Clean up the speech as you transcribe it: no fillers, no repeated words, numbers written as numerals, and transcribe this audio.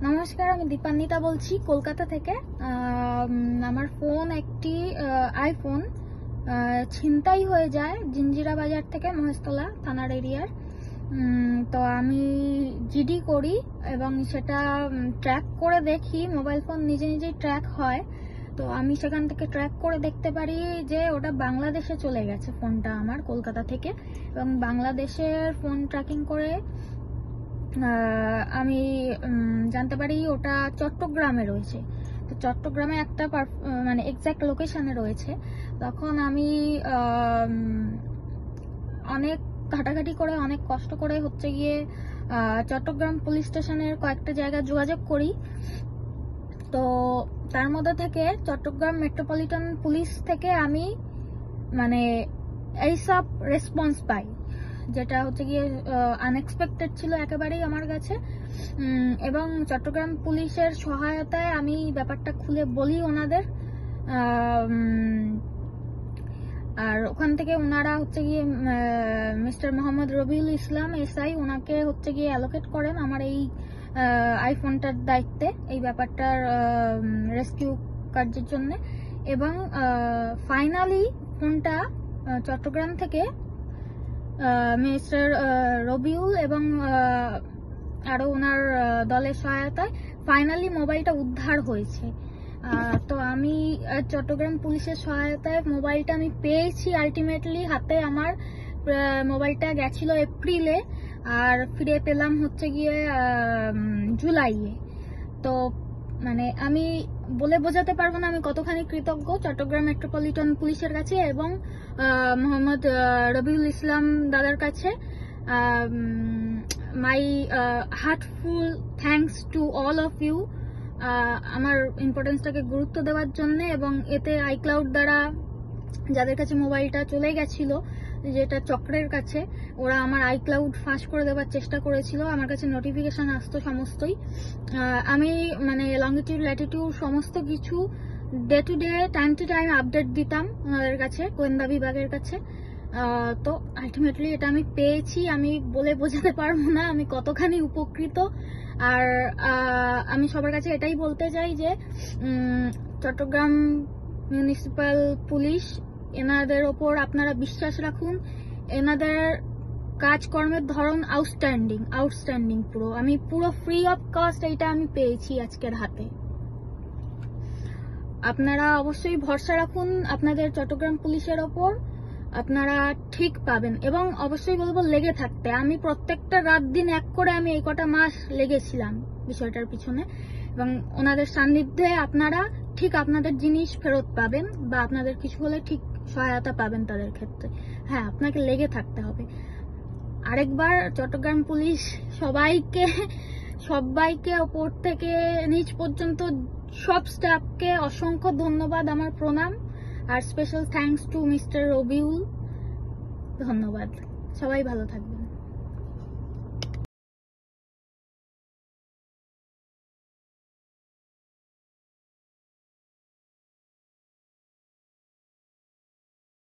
নমস্কার, আমি দীপান্বিতা বলছি কলকাতা থেকে। আমার ফোন একটি আইফোন ছিনতাই হয়ে যায় জিঞ্জিরা বাজার থেকে, মহেশতলা থানার এরিয়ার। তো আমি জিডি করি এবং সেটা ট্র্যাক করে দেখি, মোবাইল ফোন নিজে নিজেই ট্র্যাক হয়। তো আমি সেখান থেকে ট্র্যাক করে দেখতে পারি যে ওটা বাংলাদেশে চলে গেছে ফোনটা আমার, কলকাতা থেকে। এবং বাংলাদেশের ফোন ট্র্যাকিং করে আমি জানতে পারি ওটা চট্টগ্রামে রয়েছে। তো চট্টগ্রামে একটা মানে এক্সাক্ট লোকেশনে রয়েছে। তখন আমি অনেক ঘাটাঘাটি করে, অনেক কষ্ট করে হচ্ছে গিয়ে চট্টগ্রাম পুলিশ স্টেশনের কয়েকটা জায়গায় যোগাযোগ করি। তো তার মধ্যে থেকে চট্টগ্রাম মেট্রোপলিটন পুলিশ থেকে আমি মানে এইসব রেসপন্স পাই, যেটা হচ্ছে গিয়ে আনএক্সপেক্টেড ছিল একেবারেই আমার কাছে। এবং চট্টগ্রাম পুলিশের সহায়তায় আমি ব্যাপারটা খুলে বলি ওনাদের। আর ওখান থেকে ওনারা হচ্ছে গিয়ে মিস্টার মোহাম্মদ রবিউল ইসলাম এসআই, ওনাকে হচ্ছে গিয়ে অ্যালোকেট করেন আমার এই আইফোনটার দায়িত্বে, এই ব্যাপারটার রেস্কিউ কার্যের জন্য। এবং ফাইনালি ফোনটা চট্টগ্রাম থেকে মিস্টার রবিউল এবং আরো ওনার দলের সহায়তায় ফাইনালি মোবাইলটা উদ্ধার হয়েছে। তো আমি চট্টগ্রাম পুলিশের সহায়তায় মোবাইলটা আমি পেয়েছি আলটিমেটলি হাতে। আমার মোবাইলটা গেছিল এপ্রিলে, আর ফিরে পেলাম হচ্ছে গিয়ে জুলাইয়ে। তো মানে আমি বলে বোঝাতে পারবো না আমি কতখানি কৃতজ্ঞ চট্টগ্রাম মেট্রোপলিটন পুলিশের কাছে এবং মোহাম্মদ রবিউল ইসলাম দাদার কাছে। My heartful thanks to all of you, আমার ইম্পর্টেন্সটাকে গুরুত্ব দেওয়ার জন্য। এবং এতে আইক্লাউড দ্বারা যাদের কাছে মোবাইলটা চলে গেছিল, যেটা চক্রের কাছে, ওরা আমার আইক্লাউড ফাঁস করে দেওয়ার চেষ্টা করেছিল। আমার কাছে নোটিফিকেশন আসতো সমস্তই। আমি মানে লঙ্গিটিউড ল্যাটিটিউড সমস্ত কিছু day to day, time to time update দিতাম ওনাদের কাছে, গোয়েন্দা বিভাগের কাছে। তো আলটিমেটলি এটা আমি পেয়েছি। আমি বলে বোঝাতে পারবো না আমি কতখানি উপকৃত। আর আমি সবার কাছে এটাই বলতে চাই যে চট্টগ্রাম মিউনিসিপ্যাল পুলিশ, এনাদের ওপর আপনারা বিশ্বাস রাখুন। এনাদের কাজকর্মের ধরন আউটস্ট্যান্ডিং পুরো। আমি পুরো ফ্রি অফ কস্ট এইটা আমি পেয়েছি আজকের হাতে। আপনারা অবশ্যই ভরসা রাখুন আপনাদের চট্টগ্রাম পুলিশের ওপর, আপনারা ঠিক পাবেন। এবং অবশ্যই বলবো লেগে থাকতে। আমি প্রত্যেকটা রাত দিন এক করে আমি এই কটা মাস লেগেছিলাম বিষয়টার পিছনে। এবং ওনাদের সান্নিধ্যে আপনারা ঠিক আপনাদের জিনিস ফেরত পাবেন, বা আপনাদের কিছু হলে ঠিক সহায়তা পাবেন তাদের ক্ষেত্রে। হ্যাঁ, আপনাকে লেগে থাকতে হবে। আরেকবার চট্টগ্রাম পুলিশ সবাইকে ওপর থেকে নিচ পর্যন্ত সব স্টাফকে অসংখ্য ধন্যবাদ, আমার প্রণাম। আর special thanks to mister Rabiul. ধন্যবাদ। সবাই ভালো থাকবে।